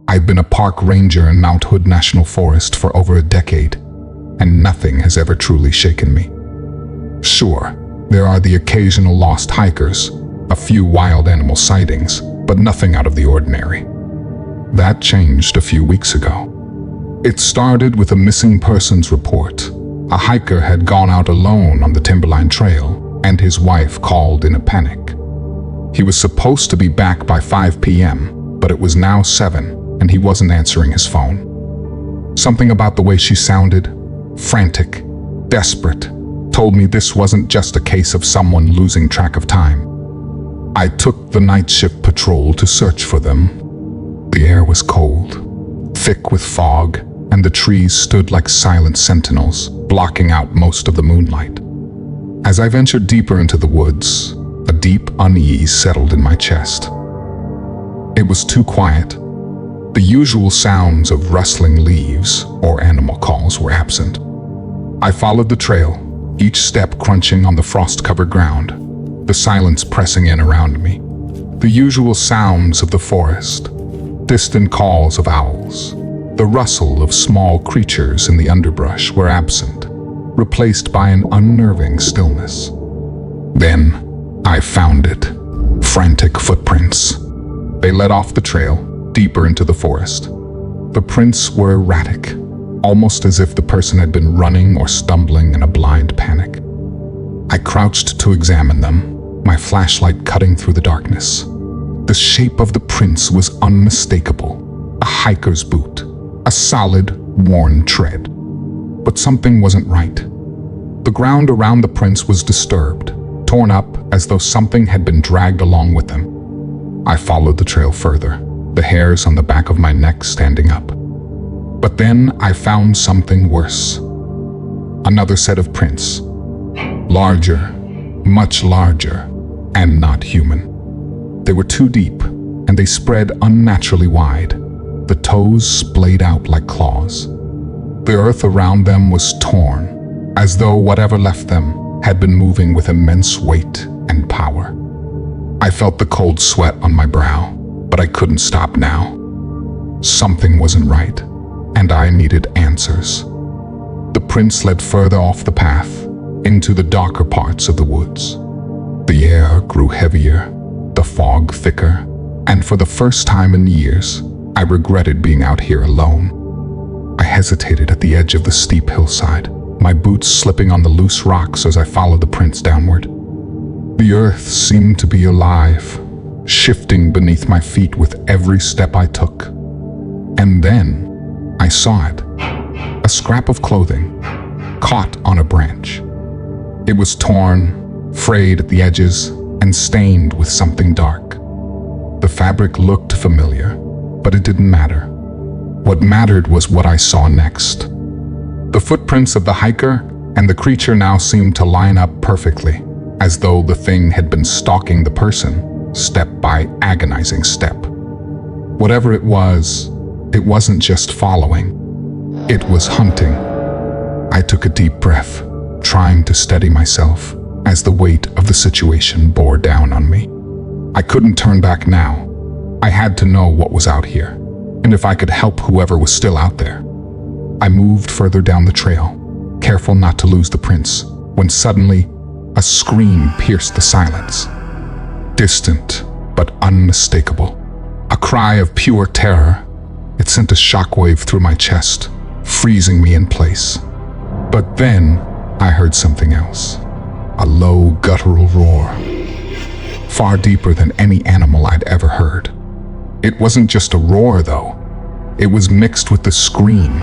I've been a park ranger in Mount Hood National Forest for over a decade, and nothing has ever truly shaken me. Sure, there are the occasional lost hikers, a few wild animal sightings, but nothing out of the ordinary. That changed a few weeks ago. It started with a missing persons report. A hiker had gone out alone on the Timberline Trail, and his wife called in a panic. He was supposed to be back by 5 p.m., but it was now 7, and he wasn't answering his phone. Something about the way she sounded, frantic, desperate, told me this wasn't just a case of someone losing track of time. I took the night shift patrol to search for them. The air was cold, thick with fog, and the trees stood like silent sentinels, blocking out most of the moonlight. As I ventured deeper into the woods, a deep unease settled in my chest. It was too quiet. The usual sounds of rustling leaves or animal calls were absent. I followed the trail, each step crunching on the frost-covered ground, the silence pressing in around me. The usual sounds of the forest, distant calls of owls, the rustle of small creatures in the underbrush were absent, replaced by an unnerving stillness. Then I found it. Frantic footprints. They led off the trail, deeper into the forest. The prints were erratic, almost as if the person had been running or stumbling in a blind panic. I crouched to examine them, my flashlight cutting through the darkness. The shape of the prints was unmistakable, a hiker's boot, a solid, worn tread. But something wasn't right. The ground around the prints was disturbed, torn up as though something had been dragged along with them. I followed the trail further, the hairs on the back of my neck standing up. But then I found something worse. Another set of prints. Larger, much larger, and not human. They were too deep, and they spread unnaturally wide. The toes splayed out like claws. The earth around them was torn, as though whatever left them had been moving with immense weight and power. I felt the cold sweat on my brow, but I couldn't stop now. Something wasn't right, and I needed answers. The prints led further off the path, into the darker parts of the woods. The air grew heavier, the fog thicker, and for the first time in years, I regretted being out here alone. I hesitated at the edge of the steep hillside, my boots slipping on the loose rocks as I followed the prints downward. The earth seemed to be alive, shifting beneath my feet with every step I took. And then I saw it, a scrap of clothing, caught on a branch. It was torn, frayed at the edges, and stained with something dark. The fabric looked familiar, but it didn't matter. What mattered was what I saw next. The footprints of the hiker and the creature now seemed to line up perfectly, as though the thing had been stalking the person, step by agonizing step. Whatever it wasn't just following. It was hunting. I took a deep breath, trying to steady myself as the weight of the situation bore down on me. I couldn't turn back now. I had to know what was out here, and if I could help whoever was still out there. I moved further down the trail, careful not to lose the prints, when suddenly a scream pierced the silence. Distant, but unmistakable. A cry of pure terror. It sent a shockwave through my chest, freezing me in place. But then I heard something else. A low, guttural roar. Far deeper than any animal I'd ever heard. It wasn't just a roar, though. It was mixed with the scream,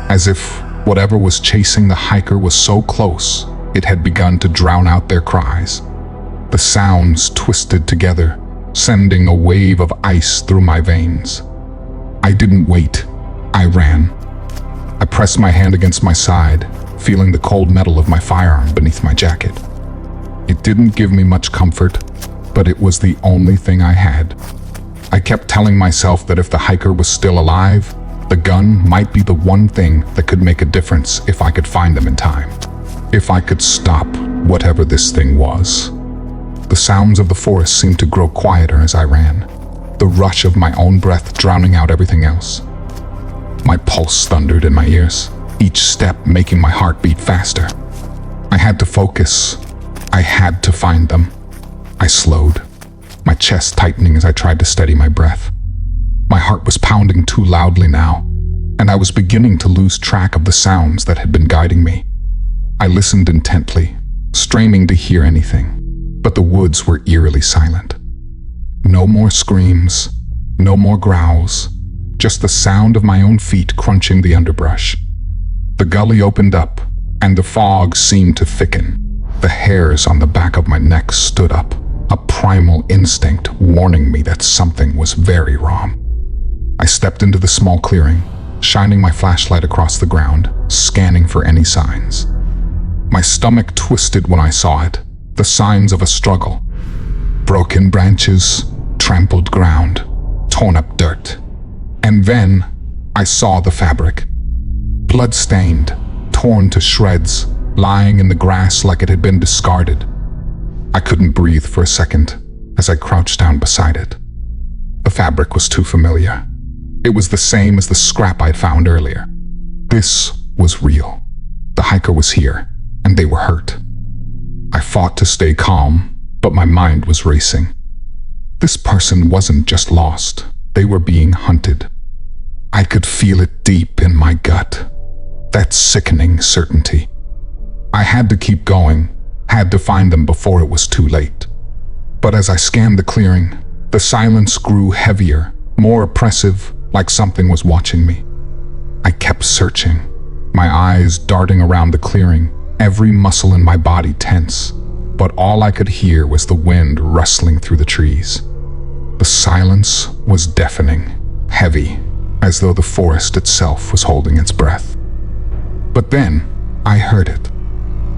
as if whatever was chasing the hiker was so close, it had begun to drown out their cries. The sounds twisted together, sending a wave of ice through my veins. I didn't wait. I ran. I pressed my hand against my side, feeling the cold metal of my firearm beneath my jacket. It didn't give me much comfort, but it was the only thing I had. I kept telling myself that if the hiker was still alive, the gun might be the one thing that could make a difference if I could find them in time. If I could stop whatever this thing was. The sounds of the forest seemed to grow quieter as I ran. the rush of my own breath drowning out everything else. My pulse thundered in my ears, each step making my heart beat faster. I had to focus. I had to find them. I slowed, my chest tightening as I tried to steady my breath. My heart was pounding too loudly now, and I was beginning to lose track of the sounds that had been guiding me. I listened intently, straining to hear anything, but the woods were eerily silent. No more screams, no more growls, just the sound of my own feet crunching the underbrush. The gully opened up, and the fog seemed to thicken. The hairs on the back of my neck stood up, a primal instinct warning me that something was very wrong. I stepped into the small clearing, shining my flashlight across the ground, scanning for any signs. My stomach twisted when I saw it, the signs of a struggle. Broken branches, trampled ground, torn up dirt. And then I saw the fabric. Blood-stained, torn to shreds, lying in the grass like it had been discarded. I couldn't breathe for a second as I crouched down beside it. The fabric was too familiar. It was the same as the scrap I'd found earlier. This was real. The hiker was here, and they were hurt. I fought to stay calm, but my mind was racing. This person wasn't just lost. They were being hunted. I could feel it deep in my gut. That sickening certainty. I had to keep going, had to find them before it was too late. But as I scanned the clearing, the silence grew heavier, more oppressive, like something was watching me. I kept searching, my eyes darting around the clearing, every muscle in my body tense, but all I could hear was the wind rustling through the trees. The silence was deafening, heavy, as though the forest itself was holding its breath. But then, I heard it.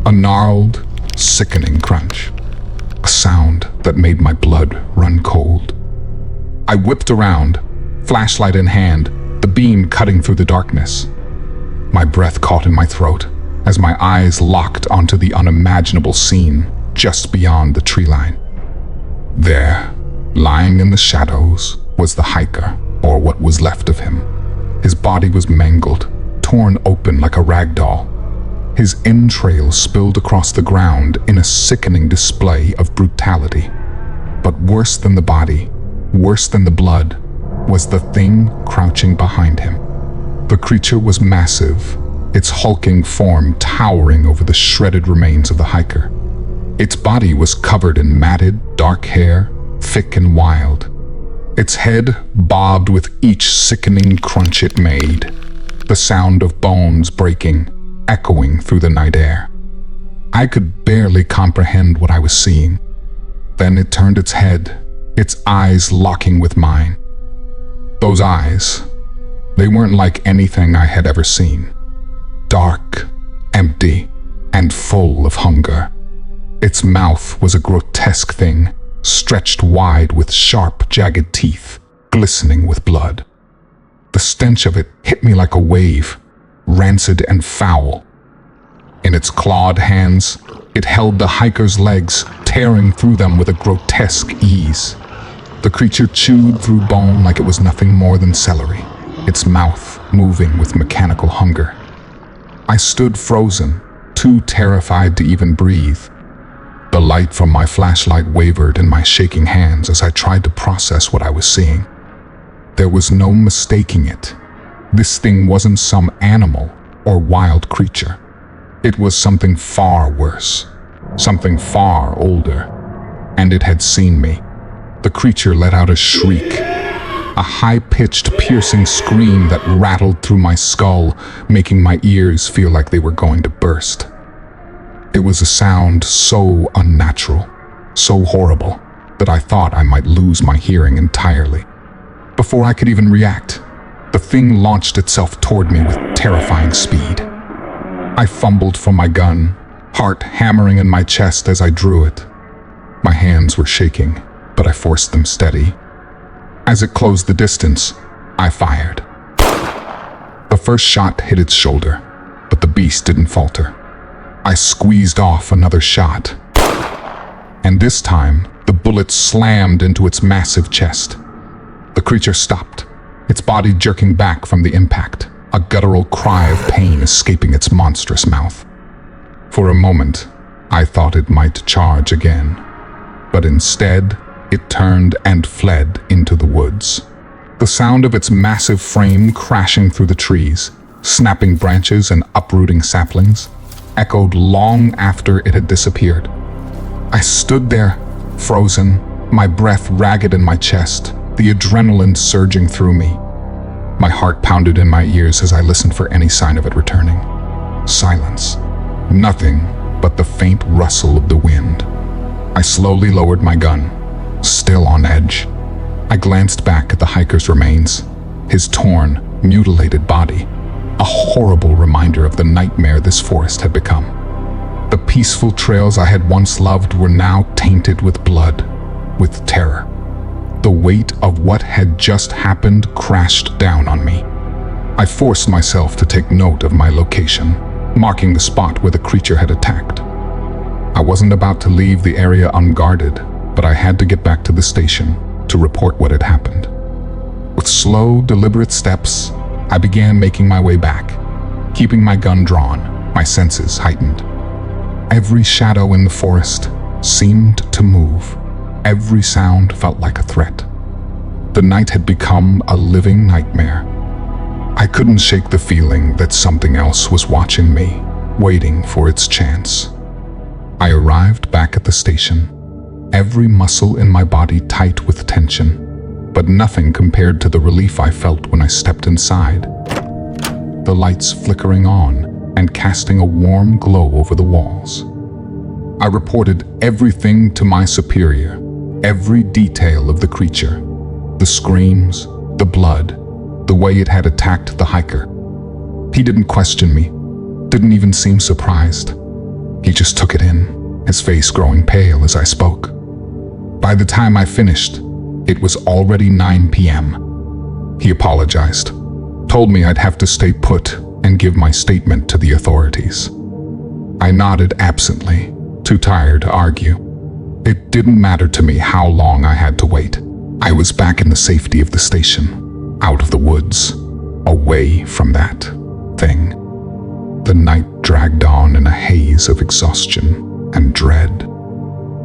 A gnarled, sickening crunch. A sound that made my blood run cold. I whipped around, flashlight in hand, the beam cutting through the darkness. My breath caught in my throat as my eyes locked onto the unimaginable scene just beyond the tree line. There, lying in the shadows, was the hiker, or what was left of him. His body was mangled, torn open like a rag doll. His entrails spilled across the ground in a sickening display of brutality. But worse than the body, worse than the blood, was the thing crouching behind him. The creature was massive, its hulking form towering over the shredded remains of the hiker. Its body was covered in matted, dark hair, thick and wild. Its head bobbed with each sickening crunch it made, the sound of bones breaking, echoing through the night air. I could barely comprehend what I was seeing. Then it turned its head, its eyes locking with mine. Those eyes, they weren't like anything I had ever seen. Dark, empty, and full of hunger. Its mouth was a grotesque thing, stretched wide with sharp, jagged teeth, glistening with blood. The stench of it hit me like a wave, rancid and foul. In its clawed hands, it held the hiker's legs, tearing through them with a grotesque ease. The creature chewed through bone like it was nothing more than celery, its mouth moving with mechanical hunger. I stood frozen, too terrified to even breathe. The light from my flashlight wavered in my shaking hands as I tried to process what I was seeing. There was no mistaking it. This thing wasn't some animal or wild creature. It was something far worse, something far older, and it had seen me. The creature let out a shriek, a high-pitched, piercing scream that rattled through my skull, making my ears feel like they were going to burst. It was a sound so unnatural, so horrible, that I thought I might lose my hearing entirely. Before I could even react, the thing launched itself toward me with terrifying speed. I fumbled for my gun, heart hammering in my chest as I drew it. My hands were shaking, but I forced them steady. As it closed the distance, I fired. The first shot hit its shoulder, but the beast didn't falter. I squeezed off another shot, and this time the bullet slammed into its massive chest. creature stopped, its body jerking back from the impact, a guttural cry of pain escaping its monstrous mouth. For a moment, I thought it might charge again, but instead, it turned and fled into the woods. The sound of its massive frame crashing through the trees, snapping branches and uprooting saplings, echoed long after it had disappeared. I stood there, frozen, my breath ragged in my chest, the adrenaline surging through me. My heart pounded in my ears as I listened for any sign of it returning. Silence. Nothing but the faint rustle of the wind. I slowly lowered my gun, still on edge. I glanced back at the hiker's remains, his torn, mutilated body, a horrible reminder of the nightmare this forest had become. The peaceful trails I had once loved were now tainted with blood, with terror. The weight of what had just happened crashed down on me. I forced myself to take note of my location, marking the spot where the creature had attacked. I wasn't about to leave the area unguarded, but I had to get back to the station to report what had happened. With slow, deliberate steps, I began making my way back, keeping my gun drawn, my senses heightened. Every shadow in the forest seemed to move. Every sound felt like a threat. The night had become a living nightmare. I couldn't shake the feeling that something else was watching me, waiting for its chance. I arrived back at the station, every muscle in my body tight with tension, but nothing compared to the relief I felt when I stepped inside. The lights flickering on and casting a warm glow over the walls. I reported everything to my superior, every detail of the creature, the screams, the blood, the way it had attacked the hiker. He didn't question me, didn't even seem surprised. He just took it in, his face growing pale as I spoke. By the time I finished, it was already 9 p.m. He apologized, told me I'd have to stay put and give my statement to the authorities. I nodded absently, too tired to argue. It didn't matter to me how long I had to wait. I was back in the safety of the station, out of the woods, away from that thing. The night dragged on in a haze of exhaustion and dread.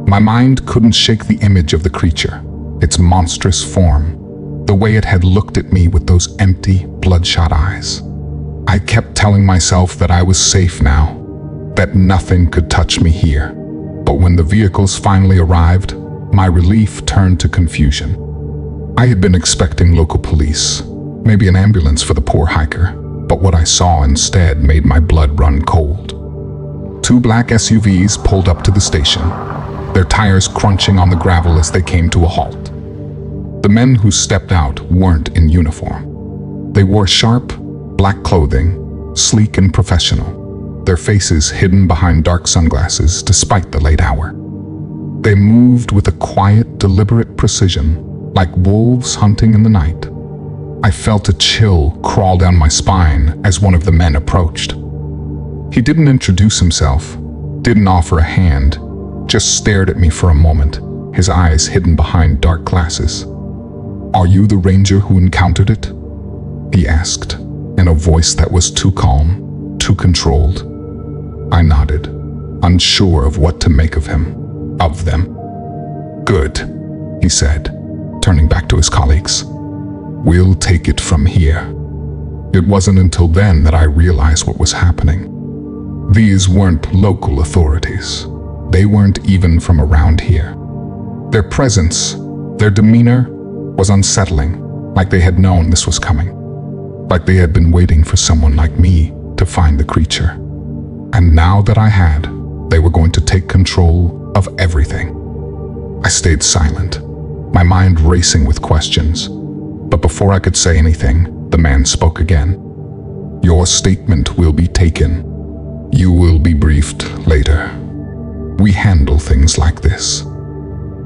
My mind couldn't shake the image of the creature, its monstrous form, the way it had looked at me with those empty, bloodshot eyes. I kept telling myself that I was safe now, that nothing could touch me here. But when the vehicles finally arrived, my relief turned to confusion. I had been expecting local police, maybe an ambulance for the poor hiker, but what I saw instead made my blood run cold. 2 black SUVs pulled up to the station, their tires crunching on the gravel as they came to a halt. The men who stepped out weren't in uniform. They wore sharp, black clothing, sleek and professional, their faces hidden behind dark sunglasses despite the late hour. They moved with a quiet, deliberate precision, like wolves hunting in the night. I felt a chill crawl down my spine as one of the men approached. He didn't introduce himself, didn't offer a hand, just stared at me for a moment, his eyes hidden behind dark glasses. "Are you the ranger who encountered it?" he asked, in a voice that was too calm, too controlled. I nodded, unsure of what to make of him, of them. "Good," he said, turning back to his colleagues. "We'll take it from here." It wasn't until then that I realized what was happening. These weren't local authorities. They weren't even from around here. Their presence, their demeanor, was unsettling, like they had known this was coming. Like they had been waiting for someone like me to find the creature. And now that I had, they were going to take control of everything. I stayed silent, my mind racing with questions. But before I could say anything, the man spoke again. "Your statement will be taken. You will be briefed later. We handle things like this."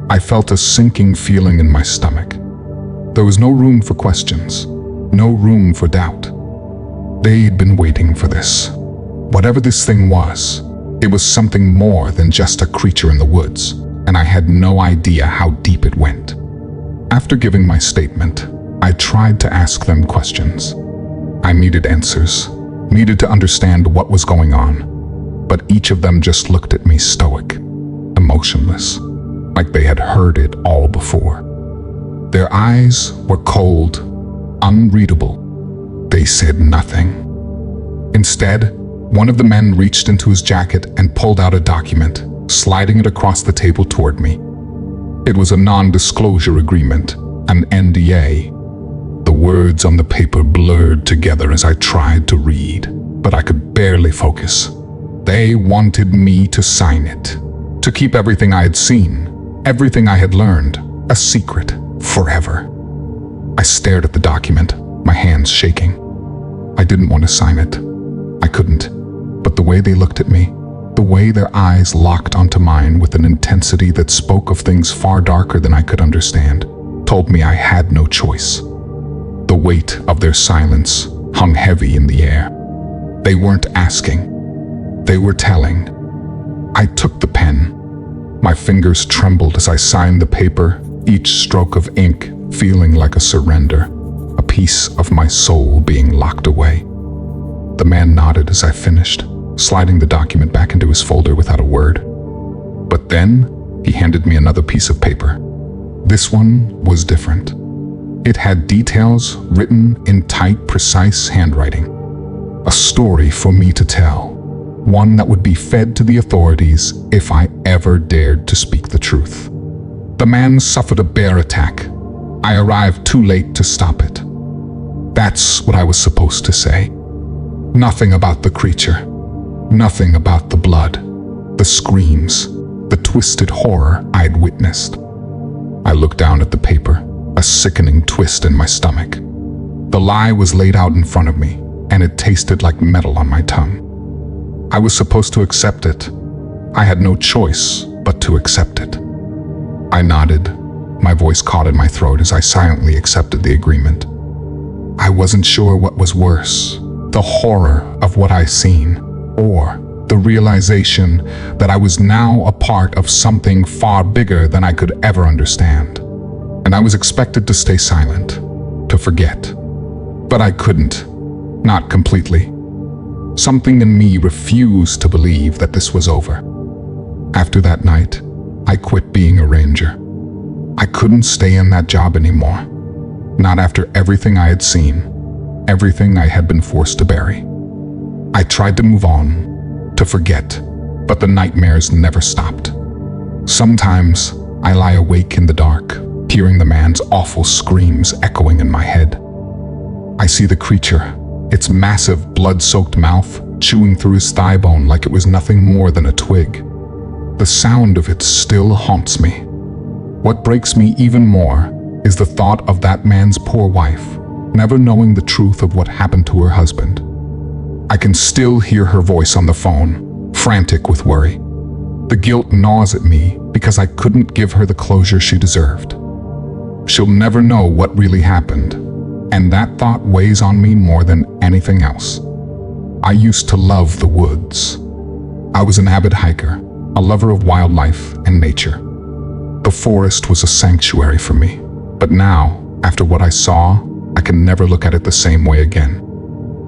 I felt a sinking feeling in my stomach. There was no room for questions, no room for doubt. They'd been waiting for this. Whatever this thing was, it was something more than just a creature in the woods, and I had no idea how deep it went. After giving my statement, I tried to ask them questions. I needed answers, needed to understand what was going on, but each of them just looked at me stoic, emotionless, like they had heard it all before. Their eyes were cold, unreadable. They said nothing. Instead, one of the men reached into his jacket and pulled out a document, sliding it across the table toward me. It was a non-disclosure agreement, an NDA. The words on the paper blurred together as I tried to read, but I could barely focus. They wanted me to sign it, to keep everything I had seen, everything I had learned, a secret, forever. I stared at the document, my hands shaking. I didn't want to sign it. I couldn't. But the way they looked at me, the way their eyes locked onto mine with an intensity that spoke of things far darker than I could understand, told me I had no choice. The weight of their silence hung heavy in the air. They weren't asking. They were telling. I took the pen. My fingers trembled as I signed the paper, each stroke of ink feeling like a surrender, a piece of my soul being locked away. The man nodded as I finished, sliding the document back into his folder without a word. But then, he handed me another piece of paper. This one was different. It had details written in tight, precise handwriting. A story for me to tell, one that would be fed to the authorities if I ever dared to speak the truth. The man suffered a bear attack. I arrived too late to stop it. That's what I was supposed to say. Nothing about the creature. Nothing about the blood, the screams, the twisted horror I'd witnessed. I looked down at the paper, a sickening twist in my stomach. The lie was laid out in front of me, and it tasted like metal on my tongue. I was supposed to accept it. I had no choice but to accept it. I nodded, my voice caught in my throat as I silently accepted the agreement. I wasn't sure what was worse, the horror of what I'd seen, or the realization that I was now a part of something far bigger than I could ever understand. And I was expected to stay silent, to forget. But I couldn't, not completely. Something in me refused to believe that this was over. After that night, I quit being a ranger. I couldn't stay in that job anymore. Not after everything I had seen, everything I had been forced to bury. I tried to move on, to forget, but the nightmares never stopped. Sometimes I lie awake in the dark, hearing the man's awful screams echoing in my head. I see the creature, its massive blood-soaked mouth chewing through his thigh bone like it was nothing more than a twig. The sound of it still haunts me. What breaks me even more is the thought of that man's poor wife, never knowing the truth of what happened to her husband. I can still hear her voice on the phone, frantic with worry. The guilt gnaws at me because I couldn't give her the closure she deserved. She'll never know what really happened, and that thought weighs on me more than anything else. I used to love the woods. I was an avid hiker, a lover of wildlife and nature. The forest was a sanctuary for me, but now, after what I saw, I can never look at it the same way again.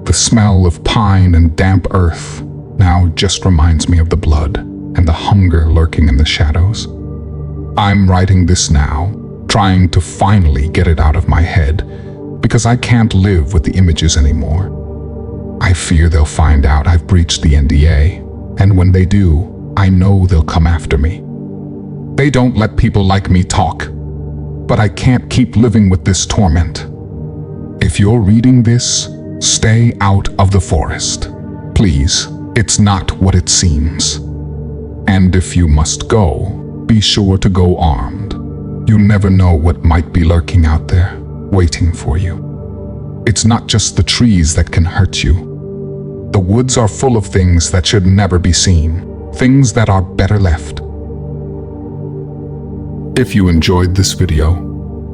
The smell of pine and damp earth now just reminds me of the blood and the hunger lurking in the shadows. I'm writing this now, trying to finally get it out of my head, because I can't live with the images anymore. I fear they'll find out I've breached the NDA, and when they do, I know they'll come after me. They don't let people like me talk, but I can't keep living with this torment. If you're reading this, stay out of the forest. Please, it's not what it seems. And if you must go, be sure to go armed. You never know what might be lurking out there, waiting for you. It's not just the trees that can hurt you. The woods are full of things that should never be seen, things that are better left. If you enjoyed this video,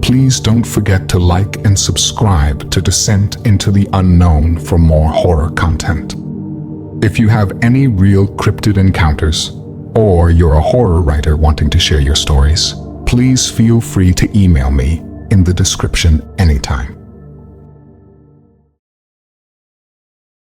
please don't forget to like and subscribe to Descent into the Unknown for more horror content. If you have any real cryptid encounters, or you're a horror writer wanting to share your stories, please feel free to email me in the description anytime.